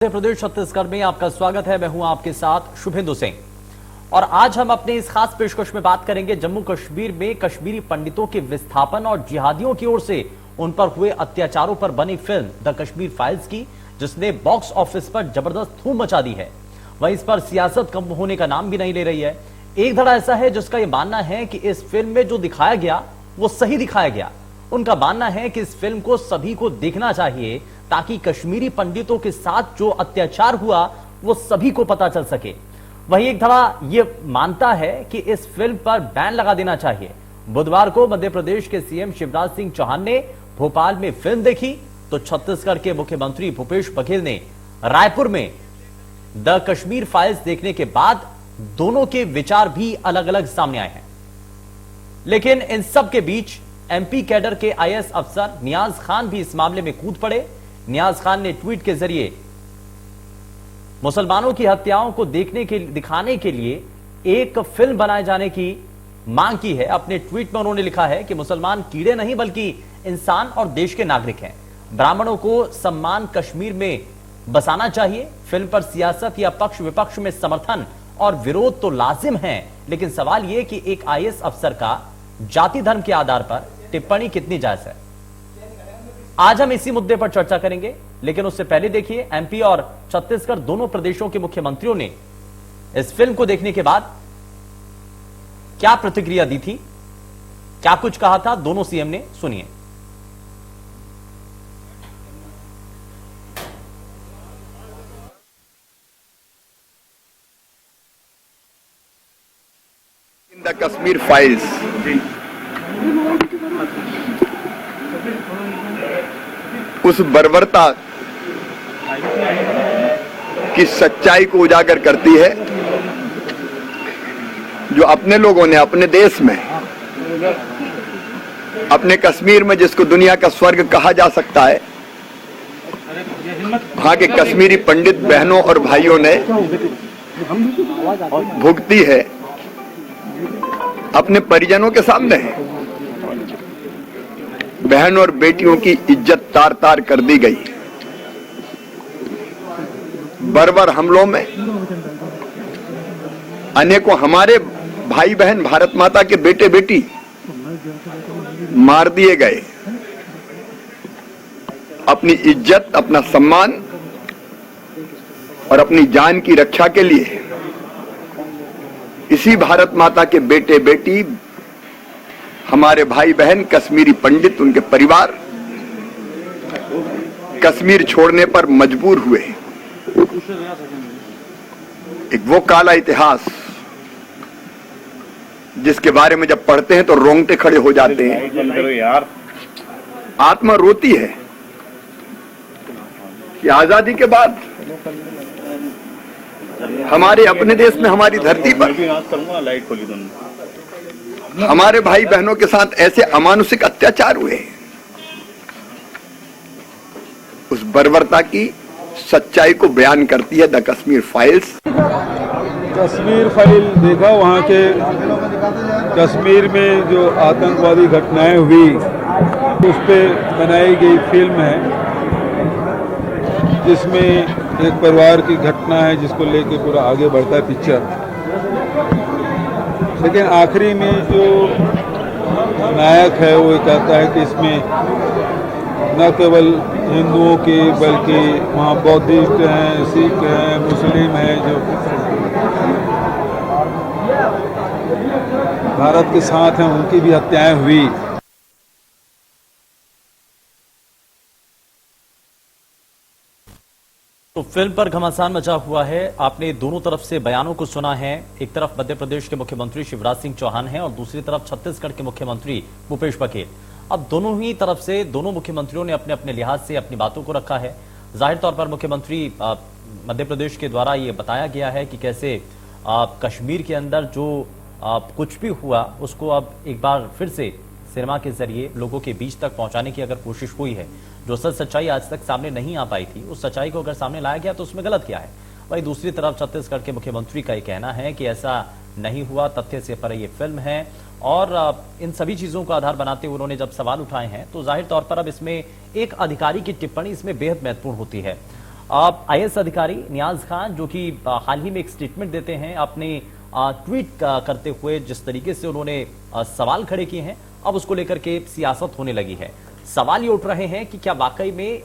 मध्य प्रदेश छत्तीसगढ़ में आपका स्वागत है। मैं हूं आपके साथ शुभेंदु सिंह और आज हम अपने इस खास पेशकश में बात करेंगे जम्मू कश्मीर में कश्मीरी पंडितों के विस्थापन और जिहादियों की ओर से उन पर हुए अत्याचारों पर बनी फिल्म द कश्मीर फाइल्स की, जिसने बॉक्स ऑफिस पर जबरदस्त धूम मचा दी है। वहीं इस पर सियासत कम होने का नाम भी नहीं ले रही है। एक धड़ा ऐसा है जिसका यह मानना है कि इस फिल्म में जो दिखाया गया वो सही दिखाया गया। उनका मानना है कि इस फिल्म को सभी को देखना चाहिए ताकि कश्मीरी पंडितों के साथ जो अत्याचार हुआ वो सभी को पता चल सके। वहीं एक धड़ा यह मानता है कि इस फिल्म पर बैन लगा देना चाहिए। बुधवार को मध्य प्रदेश के सीएम शिवराज सिंह चौहान ने भोपाल में फिल्म देखी तो छत्तीसगढ़ के मुख्यमंत्री भूपेश बघेल ने रायपुर में द कश्मीर फाइल्स देखने के बाद दोनों के विचार भी अलग अलग सामने आए हैं। लेकिन इन सब के बीच एमपी कैडर के आईएएस अफसर नियाज खान भी इस मामले में कूद पड़े। नियाज खान ने ट्वीट के जरिए मुसलमानों की हत्याओं को दिखाने के लिए एक फिल्म बनाए जाने की मांग की है। अपने ट्वीट में उन्होंने लिखा है कि मुसलमान कीड़े नहीं बल्कि इंसान और देश के नागरिक हैं। ब्राह्मणों को सम्मान कश्मीर में बसाना चाहिए। फिल्म पर सियासत या पक्ष विपक्ष में समर्थन और विरोध तो लाजिम है, लेकिन सवाल यह कि एक आईएएस अफसर का जाति धर्म के आधार पर टिप्पणी कितनी जायज है। आज हम इसी मुद्दे पर चर्चा करेंगे, लेकिन उससे पहले देखिए एमपी और छत्तीसगढ़ दोनों प्रदेशों के मुख्यमंत्रियों ने इस फिल्म को देखने के बाद क्या प्रतिक्रिया दी थी, क्या कुछ कहा था दोनों सीएम ने, सुनिए। द कश्मीर फाइल्स उस बर्बरता की सच्चाई को उजागर करती है जो अपने लोगों ने अपने देश में, अपने कश्मीर में, जिसको दुनिया का स्वर्ग कहा जा सकता है, वहां के कश्मीरी पंडित बहनों और भाइयों ने भुगती है अपने परिजनों के सामने। बहन और बेटियों की इज्जत तार तार कर दी गई। बर्बर हमलों में अनेकों हमारे भाई बहन, भारत माता के बेटे बेटी मार दिए गए। अपनी इज्जत, अपना सम्मान और अपनी जान की रक्षा के लिए इसी भारत माता के बेटे बेटी, हमारे भाई बहन, कश्मीरी पंडित, उनके परिवार कश्मीर छोड़ने पर मजबूर हुए। एक वो काला इतिहास जिसके बारे में जब पढ़ते हैं तो रोंगटे खड़े हो जाते हैं, आत्मा रोती है कि आजादी के बाद हमारे अपने देश में, हमारी धरती पर हमारे भाई बहनों के साथ ऐसे अमानुषिक अत्याचार हुए। उस बर्बरता की सच्चाई को बयान करती है the Kashmir files. Kashmir file देखा, वहाँ के कश्मीर में जो आतंकवादी घटनाएं हुई उस पर बनाई गई फिल्म है, जिसमें एक परिवार की घटना है जिसको लेके पूरा आगे बढ़ता है पिक्चर। लेकिन आखिरी में जो नायक है वो कहता है कि इसमें न केवल हिंदुओं की बल्कि वहाँ बौद्धिस्ट हैं, सिख हैं, मुस्लिम हैं, जो भारत के साथ हैं, उनकी भी हत्याएं हुई। तो फिल्म पर घमासान मचा हुआ है। आपने दोनों तरफ से बयानों को सुना है। एक तरफ मध्य प्रदेश के मुख्यमंत्री शिवराज सिंह चौहान हैं और दूसरी तरफ छत्तीसगढ़ के मुख्यमंत्री भूपेश बघेल। अब दोनों ही तरफ से दोनों मुख्यमंत्रियों ने अपने अपने लिहाज से अपनी बातों को रखा है। जाहिर तौर पर मुख्यमंत्री मध्य प्रदेश के द्वारा ये बताया गया है कि कैसे कश्मीर के अंदर जो कुछ भी हुआ उसको अब एक बार फिर से सिनेमा के जरिए लोगों के बीच तक पहुंचाने की अगर कोशिश हुई है। जो सच्चाई आज तक सामने नहीं आ पाई थी, उस सच्चाई को अगर सामने लाया गया तो उसमें गलत क्या है। वहीं दूसरी तरफ छत्तीसगढ़ के मुख्यमंत्री का यह कहना है कि ऐसा नहीं हुआ, तथ्य से परे ये फिल्म है और इन सभी चीजों को आधार बनाते हुए उन्होंने जब सवाल उठाए हैं तो जाहिर तौर पर अब इसमें एक अधिकारी की टिप्पणी इसमें बेहद महत्वपूर्ण होती है। आईएएस अधिकारी नियाज खान जो कि हाल ही में एक स्टेटमेंट देते हैं अपने ट्वीट करते हुए, जिस तरीके से उन्होंने सवाल खड़े किए हैं, अब उसको लेकर के सियासत होने लगी है। सवाल ये उठ रहे हैं कि क्या वाकई में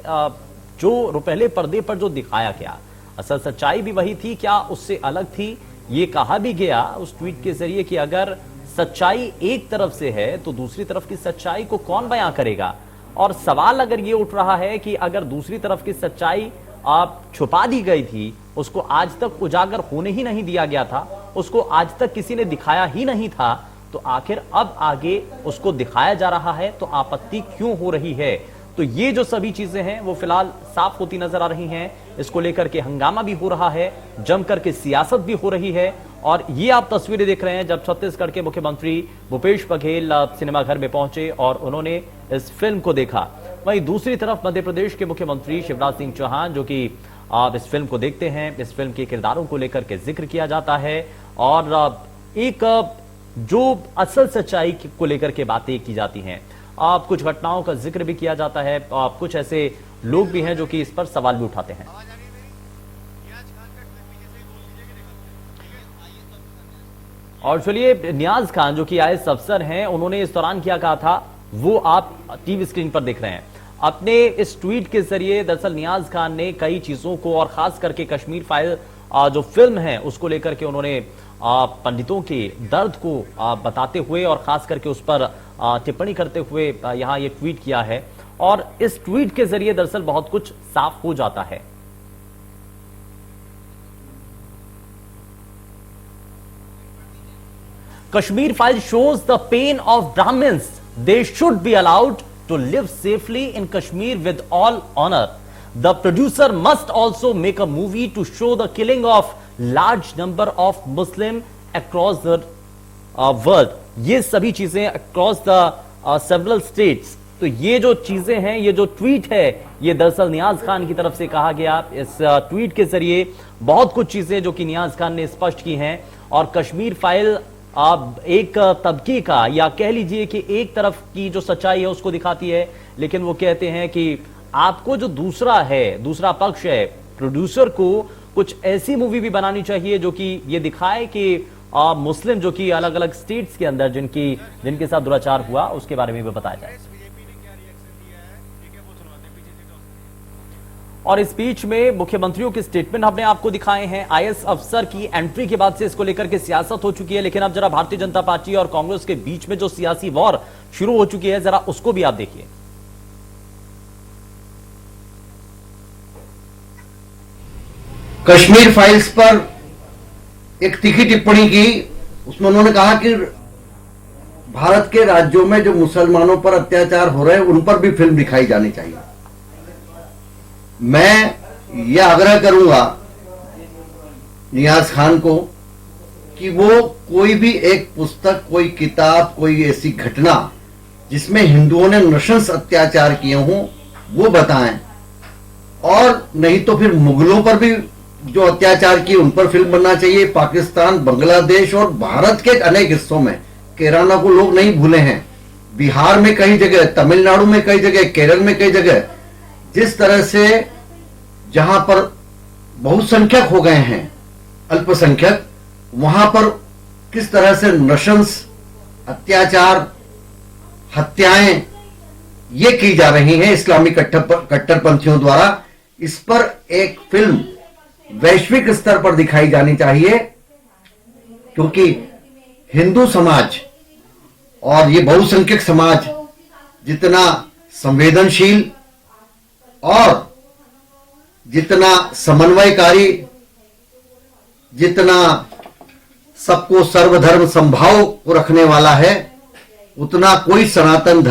जो पहले पर्दे पर जो दिखाया गया असल सच्चाई भी वही थी, क्या उससे अलग थी? ये कहा भी गया उस ट्वीट के जरिए कि अगर सच्चाई एक तरफ से है तो दूसरी तरफ की सच्चाई को कौन बयां करेगा। और सवाल अगर ये उठ रहा है कि अगर दूसरी तरफ की सच्चाई आप छुपा दी गई थी, उसको आज तक उजागर होने ही नहीं दिया गया था, उसको आज तक किसी ने दिखाया ही नहीं था, तो आखिर अब आगे उसको दिखाया जा रहा है तो आपत्ति क्यों हो रही है? तो ये जो सभी चीजें हैं वो फिलहाल साफ होती नजर आ रही हैं। इसको लेकर के हंगामा भी हो रहा है, जमकर के सियासत भी हो रही है। और ये आप तस्वीरें देख रहे हैं जब छत्तीसगढ़ के मुख्यमंत्री भूपेश बघेल सिनेमाघर में पहुंचे और उन्होंने इस फिल्म को देखा। वहीं दूसरी तरफ मध्य प्रदेश के मुख्यमंत्री शिवराज सिंह चौहान जो कि इस फिल्म को देखते हैं, इस फिल्म के किरदारों को लेकर के जिक्र किया जाता है और एक जो असल सच्चाई को लेकर के बातें की जाती हैं, कुछ घटनाओं का जिक्र भी किया जाता है। कुछ ऐसे लोग भी हैं जो कि इस पर सवाल भी उठाते हैं। और चलिए, नियाज खान जो कि आईएएस अफसर हैं, उन्होंने इस दौरान क्या कहा था वो आप टीवी स्क्रीन पर देख रहे हैं। अपने इस ट्वीट के जरिए दरअसल नियाज खान ने कई चीजों को और खास करके कश्मीर फाइल जो फिल्म है उसको लेकर के उन्होंने पंडितों के दर्द को बताते हुए और खास करके उस पर टिप्पणी करते हुए यहां ये ट्वीट किया है। और इस ट्वीट के जरिए दरअसल बहुत कुछ साफ हो जाता है। Kashmir file shows the pain of Brahmins. They should be allowed to live safely in Kashmir with all honor. The producer must also make a movie to show the killing of large number of Muslim across the world. ये सभी चीजें across the several states. तो ये जो चीजें हैं, ये जो ट्वीट है, ये दरअसल नियाज खान की तरफ से कहा गया। इस ट्वीट के जरिए बहुत कुछ चीजें जो कि नियाज खान ने स्पष्ट की हैं। और कश्मीर फाइल एक तबके का या कह लीजिए कि एक तरफ की जो सच्चाई है उसको दिखाती है, लेकिन वो कहते हैं कि आपको जो दूसरा पक्ष है, प्रोड्यूसर को कुछ ऐसी मूवी भी बनानी चाहिए जो कि ये दिखाए कि मुस्लिम जो कि अलग अलग स्टेट्स के अंदर जिनके साथ दुराचार हुआ उसके बारे में भी बताया जाए। और इस बीच में मुख्यमंत्रियों के स्टेटमेंट हमने आपको दिखाए हैं। आईएएस अफसर की एंट्री के बाद से इसको लेकर के सियासत हो चुकी है, लेकिन अब जरा भारतीय जनता पार्टी और कांग्रेस के बीच में जो सियासी वॉर शुरू हो चुकी है, जरा उसको भी आप देखिए। कश्मीर फाइल्स पर एक तीखी टिप्पणी की। उसमें उन्होंने कहा कि भारत के राज्यों में जो मुसलमानों पर अत्याचार हो रहे हैं उन पर भी फिल्म दिखाई जानी चाहिए। मैं यह आग्रह करूंगा नियाज खान को कि वो कोई भी एक पुस्तक, कोई किताब, कोई ऐसी घटना जिसमें हिंदुओं ने नृशंस अत्याचार किए हों वो बताएं, और नहीं तो फिर मुगलों पर भी जो अत्याचार किए उन पर फिल्म बनना चाहिए। पाकिस्तान, बांग्लादेश और भारत के अनेक हिस्सों में, केरला को लोग नहीं भूले हैं, बिहार में कई जगह, तमिलनाडु में कई जगह, केरल में कई जगह, जिस तरह से जहां पर बहुसंख्यक हो गए हैं अल्पसंख्यक, वहां पर किस तरह से नृशंस अत्याचार, हत्याएं ये की जा रही हैं इस्लामी कट्टरपंथियों द्वारा। इस पर एक फिल्म वैश्विक स्तर पर दिखाई जानी चाहिए, क्योंकि हिंदू समाज और ये बहुसंख्यक समाज जितना संवेदनशील और जितना समन्वयकारी, जितना सबको सर्वधर्म संभाव को रखने वाला है, उतना कोई सनातन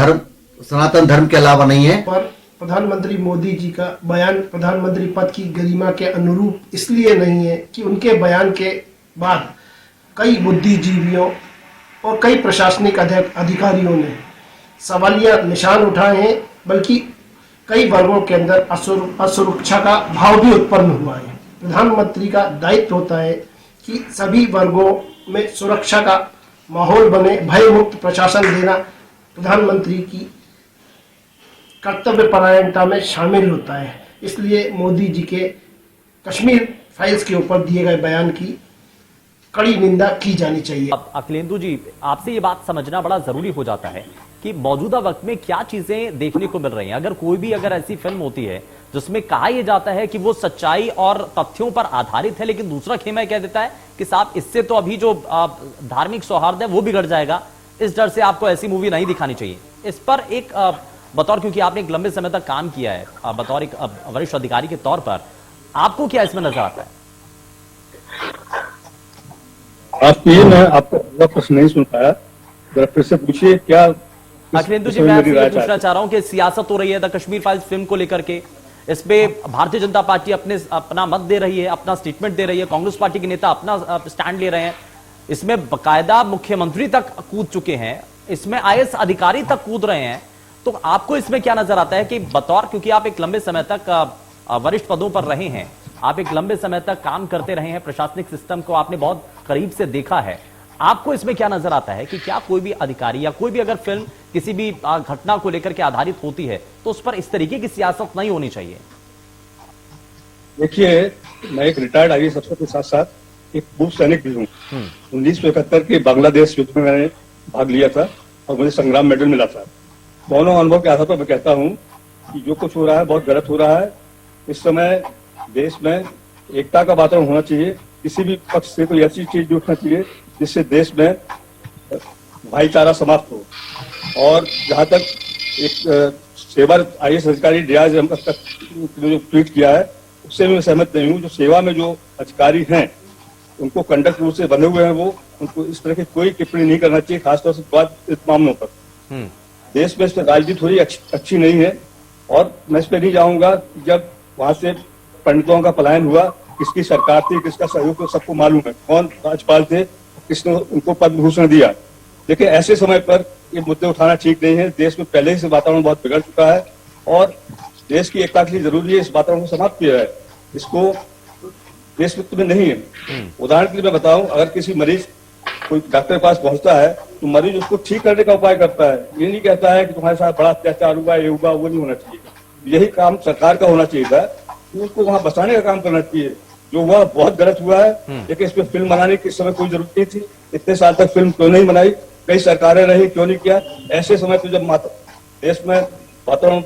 धर्म के अलावा नहीं है। पर प्रधानमंत्री मोदी जी का बयान प्रधानमंत्री पद की गरिमा के अनुरूप इसलिए नहीं है कि उनके बयान के बाद कई बुद्धिजीवियों और कई प्रशासनिक अधिकारियों ने सवालिया निशान उठाए हैं, बल्कि कई वर्गों के अंदर असुरक्षा का भाव भी उत्पन्न हुआ है। प्रधानमंत्री का दायित्व होता है कि सभी वर्गों में सुरक्षा का माहौल बने, भय मुक्त प्रशासन देना प्रधानमंत्री की कर्तव्य परायणता में शामिल होता है। इसलिए मोदी जी के कश्मीर फाइल्स के ऊपर दिए गए बयान की कड़ी निंदा की जानी चाहिए। अब अखिलेंदु जी, आपसे ये बात समझना बड़ा जरूरी हो जाता है कि मौजूदा वक्त में क्या चीजें देखने को मिल रही हैं। अगर ऐसी फिल्म होती है जिसमें कहा यह जाता है कि वो सच्चाई और तथ्यों पर आधारित है, लेकिन दूसरा खेमा कह देता है कि साहब इससे तो अभी जो धार्मिक सौहार्द है वो बिगड़ जाएगा, इस डर से आपको ऐसी मूवी नहीं दिखानी चाहिए। इस पर एक बतौर, क्योंकि आपने एक लंबे समय तक काम किया है, बतौर एक वरिष्ठ अधिकारी के तौर पर आपको क्या इसमें नजर आता है? आप ये मैं आपका पूरा प्रश्न नहीं सुन पाया, जरा फिर से पूछिए क्या। अखिलेंदु जी, मैं आपसे ये पूछना चाह रहा हूं कि सियासत हो रही है द कश्मीर फाइल्स फिल्म को लेकर के, इस पे भारतीय जनता पार्टी अपना मत दे रही है, अपना स्टेटमेंट दे रही है, कांग्रेस पार्टी के नेता अपना स्टैंड ले रहे हैं, इसमें बकायदा मुख्यमंत्री तक कूद चुके हैं, इसमें आईएएस अधिकारी तक कूद रहे हैं, तो आपको इसमें क्या नजर आता है कि बतौर, क्योंकि आप एक लंबे समय तक वरिष्ठ पदों पर रहे हैं, आप एक लंबे समय तक काम करते रहे हैं, प्रशासनिक सिस्टम को आपने बहुत करीब से देखा है, आपको इसमें क्या नजर आता है कि क्या कोई भी अधिकारी या कोई भी अगर फिल्म किसी भी घटना को लेकर के आधारित होती है तो उस पर इस तरीके की सियासत नहीं होनी चाहिए? देखिए, मैं एक रिटायर्ड आईएएस अफसर के साथ साथ एक पूर्व सैनिक भी हूँ। 1971 के बांग्लादेश युद्ध में मैंने भाग लिया था और मुझे संग्राम मेडल मिला था। दोनों अनुभव के आधार पर मैं कहता हूँ कि जो कुछ हो रहा है बहुत गलत हो रहा है। इस समय देश में एकता का वातावरण होना चाहिए, किसी भी पक्ष से कोई ऐसी चीज नहीं उठना चाहिए जिससे देश में भाईचारा समाप्त हो। और जहां तक एक सेवा आईएएस अधिकारी डियाज अहमद तक जो ट्वीट किया है उससे मैं सहमत नहीं हूँ। जो सेवा में जो अधिकारी हैं उनको कंडक्ट रूल से बंधे हुए हैं, वो उनको इस तरह की कोई टिप्पणी नहीं करना चाहिए, खासतौर से विवादित मामलों पर। देश में इस पर राजनीति थोड़ी अच्छी नहीं है और मैं इस पर नहीं जाऊंगा। जब वहां से पंडितों का पलायन हुआ, किसकी सरकार थी, किसका सहयोग, तो सबको मालूम है कौन राज्यपाल थे, किसने उनको पद्म भूषण दिया। लेकिन ऐसे समय पर ये मुद्दे उठाना ठीक नहीं है। देश में पहले ही से वातावरण बहुत बिगड़ चुका है और देश की एकता के लिए जरूरी है इस वातावरण को समाप्त किया है। इसको देश में नहीं है। उदाहरण के लिए मैं बताऊं, अगर किसी मरीज कोई डॉक्टर के पास पहुंचता है तो मरीज उसको ठीक करने का उपाय करता है, ये नहीं कहता है कि तुम्हारे साथ बड़ा अत्याचार हुआ, ये हुआ, वो नहीं होना चाहिए। यही काम सरकार का होना चाहिए था, उनको वहां बचाने का काम करना चाहिए। जो हुआ बहुत गलत हुआ है, लेकिन इसमें फिल्म बनाने की इस समय कोई जरूरत नहीं थी। इतने साल तक फिल्म क्यों नहीं बनाई, कई सरकारें रही, क्यों नहीं किया। ऐसे समय पर जब देश में वातावरण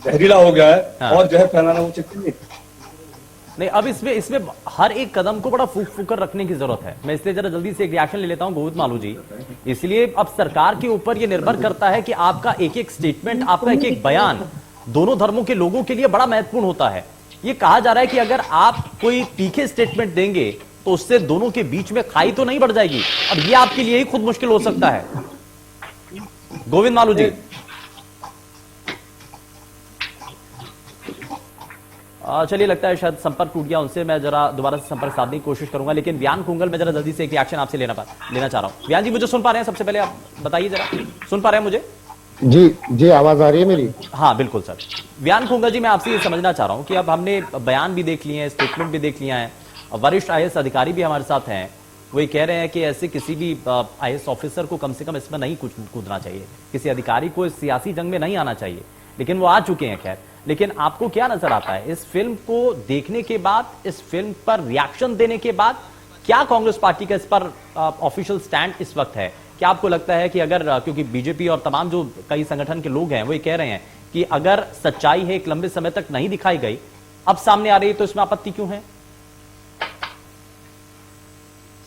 जहरीला हो गया है और जहर फैलाना उचित नहीं। अब इसमें हर एक कदम को बड़ा फूक कर रखने की जरूरत है। मैं इसलिए जरा जल्दी से एक रिएक्शन ले लेता हूं गोविंद मालू जी। इसलिए अब सरकार के ऊपर यह निर्भर करता है कि आपका एक एक स्टेटमेंट, आपका एक एक बयान दोनों धर्मों के लोगों के लिए बड़ा महत्वपूर्ण होता है। ये कहा जा रहा है कि अगर आप कोई तीखे स्टेटमेंट देंगे तो उससे दोनों के बीच में खाई तो नहीं बढ़ जाएगी। अब ये आपके लिए ही खुद मुश्किल हो सकता है। गोविंद मालू जी, चलिए, लगता है शायद संपर्क टूट गया उनसे। मैं जरा दोबारा से संपर्क साधने की कोशिश करूंगा, लेकिन व्यान कुंगल में जरा जल्दी से एक रिएक्शन आपसे लेना चाह रहा हूं। व्यान जी, मुझे सुन पा रहे हैं? सबसे पहले आप बताइए जरा, सुन पा रहे हैं मुझे? जी, आवाज आ रही है मेरी? हाँ बिल्कुल सर। व्यान कुंगल जी, मैं आपसे ये समझना चाह रहा हूं कि अब हमने बयान भी देख लिए हैं, स्टेटमेंट भी देख लिया है, वरिष्ठ आईएएस अधिकारी भी हमारे साथ हैं, वो ये कह रहे हैं कि ऐसे किसी भी आईएएस ऑफिसर को कम से कम इसमें नहीं कूदना चाहिए, किसी अधिकारी को इस सियासी जंग में नहीं आना चाहिए, लेकिन वो आ चुके हैं। खैर, लेकिन आपको क्या नजर आता है इस फिल्म को देखने के बाद, इस फिल्म पर रिएक्शन देने के बाद, क्या कांग्रेस पार्टी का इस पर ऑफिशियल स्टैंड इस वक्त है? क्या आपको लगता है कि अगर, क्योंकि बीजेपी और तमाम जो कई संगठन के लोग हैं वो ये कह रहे हैं कि अगर सच्चाई है एक लंबे समय तक नहीं दिखाई गई, अब सामने आ रही है, तो इसमें आपत्ति क्यों है?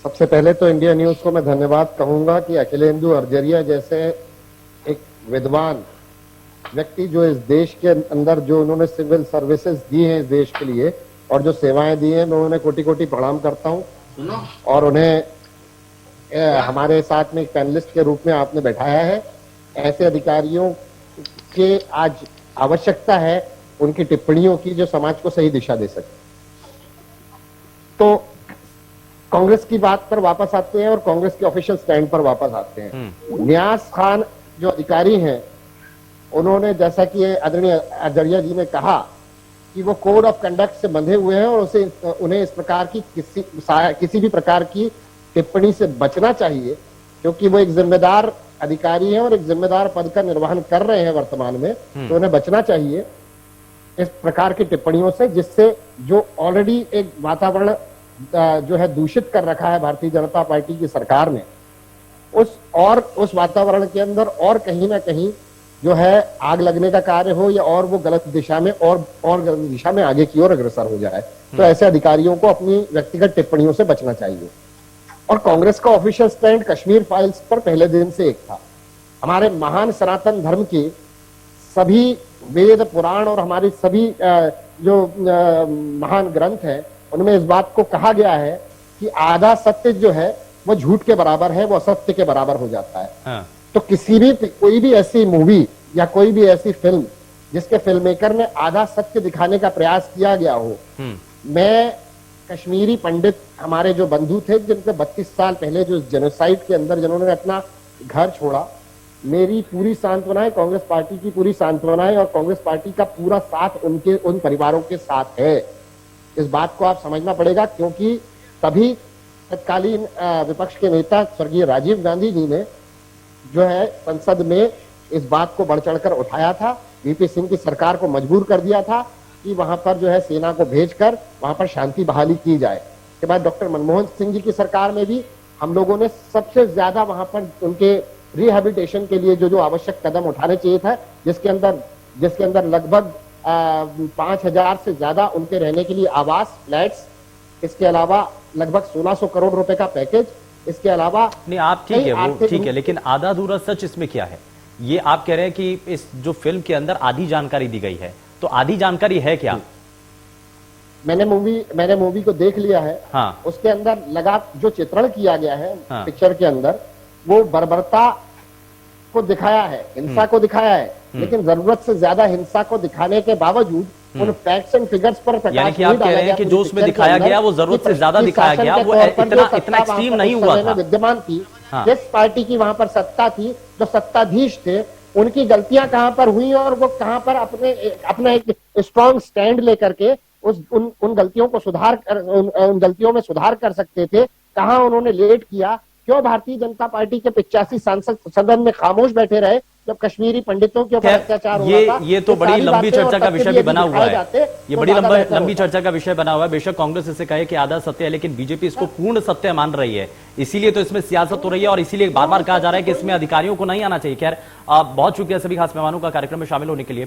सबसे पहले तो इंडिया न्यूज को मैं धन्यवाद कहूंगा कि अखिलेंदु अर्जरिया जैसे एक विद्वान व्यक्ति, जो इस देश के अंदर जो उन्होंने सिविल सर्विसेज दी हैं इस देश के लिए और जो सेवाएं दी हैं, मैं उन्हें कोटि कोटि प्रणाम करता हूं और उन्हें हमारे साथ में एक पैनलिस्ट के रूप में आपने बैठाया है। ऐसे अधिकारियों के आज आवश्यकता है, उनकी टिप्पणियों की, जो समाज को सही दिशा दे सके। तो कांग्रेस की बात पर वापस आते हैं और कांग्रेस के ऑफिशियल स्टैंड पर वापस आते हैं। नियाज खान जो अधिकारी हैं, उन्होंने, जैसा कि आदरणीय अर्जरिया जी ने कहा, कि वो कोड ऑफ कंडक्ट से बंधे हुए हैं और उन्हें इस प्रकार की किसी भी प्रकार की टिप्पणी से बचना चाहिए, क्योंकि वो एक जिम्मेदार अधिकारी हैं और एक जिम्मेदार पद का निर्वहन कर रहे हैं वर्तमान में, तो उन्हें बचना चाहिए। इस प्रकार की टिप्पणियों से, जिससे जो ऑलरेडी एक वातावरण जो है दूषित कर रखा है भारतीय जनता पार्टी की सरकार ने, उस वातावरण के अंदर और कहीं ना कहीं जो है आग लगने का कार्य हो, या और वो गलत दिशा में और गलत दिशा में आगे की ओर अग्रसर हो जाए। तो ऐसे अधिकारियों को अपनी व्यक्तिगत टिप्पणियों से बचना चाहिए। और कांग्रेस का ऑफिशियल स्टैंड कश्मीर फाइल्स पर पहले दिन से एक था। हमारे महान सनातन धर्म के सभी वेद पुराण और हमारी सभी जो महान ग्रंथ हैं, उनमें इस बात को कहा गया है कि आधा सत्य जो है वो झूठ के बराबर है, वो असत्य के बराबर हो जाता है। हाँ। तो कोई भी ऐसी मूवी या कोई भी ऐसी फिल्म जिसके फिल्म मेकर ने आधा सत्य दिखाने का प्रयास किया गया हो, मैं कश्मीरी पंडित हमारे जो बंधु थे जिनके 32 साल पहले जो जेनोसाइड के अंदर जिन्होंने अपना घर छोड़ा, मेरी पूरी सांत्वनाएं, कांग्रेस पार्टी की पूरी सांत्वनाएं और कांग्रेस पार्टी का पूरा साथ उन परिवारों के साथ है। इस बात को आप समझना पड़ेगा, क्योंकि तभी तत्कालीन विपक्ष के नेता स्वर्गीय राजीव गांधी जी ने जो है संसद में इस बात को बढ़ चढ़कर उठाया था, वीपी सिंह की सरकार को मजबूर कर दिया था कि वहां पर जो है सेना को भेजकर वहां पर शांति बहाली की जाए। के बाद डॉक्टर मनमोहन सिंह जी की सरकार में भी हम लोगों ने सबसे ज्यादा वहां पर उनके रिहैबिलिटेशन के लिए जो आवश्यक कदम उठाने चाहिए था, जिसके अंदर लगभग 5000 से ज्यादा उनके रहने के लिए आवास, फ्लैट्स, इसके अलावा लगभग 1600 करोड़ रुपए का पैकेज, इसके अलावा नहीं, आप ठीक है, वो ठीक है, लेकिन आधा अधूरा सच इसमें क्या है? ये आप कह रहे हैं कि इस जो फिल्म के अंदर आधी जानकारी दी गई है, तो आधी जानकारी है क्या? मैंने मूवी को देख लिया है। हाँ। उसके अंदर लगा जो चित्रण किया गया है, हाँ। पिक्चर के अंदर वो बर्बरता को दिखाया है, हिंसा को दिखाया है, लेकिन जरूरत से ज्यादा हिंसा को दिखाने के बावजूद उन फैक्ट्स एंड फिगर्स पर प्रकाश यानी कि आप कह रहे हैं कि जो उसमें दिखाया गया वो जरूरत से ज्यादा दिखाया गया, वो इतना एक्सट्रीम नहीं हुआ था। विद्यमान थी, हाँ। जिस पार्टी की वहां पर सत्ता थी, जो सत्ताधीश थे, उनकी गलतियां कहां पर हुई और वो कहां पर अपना एक स्ट्रॉन्ग स्टैंड लेकर के उन गलतियों को उन गलतियों में सुधार कर सकते थे, कहां उन्होंने लेट किया, क्यों भारतीय जनता पार्टी के 85 सांसद सदन में खामोश बैठे रहे जब कश्मीरी पंडितों के ऊपर अत्याचार हुआ था। ये तो बड़ी लंबी चर्चा का विषय भी बना हुआ है, ये बड़ी लंबी चर्चा का विषय बना हुआ है। बेशक कांग्रेस इसे कहे कि आधा सत्य है, लेकिन बीजेपी इसको पूर्ण सत्य मान रही है, इसीलिए तो इसमें सियासत हो रही है और इसीलिए बार बार कहा जा रहा है कि इसमें अधिकारियों को नहीं आना चाहिए। खैर, बहुत शुक्रिया सभी खास मेहमानों का कार्यक्रम में शामिल होने के लिए।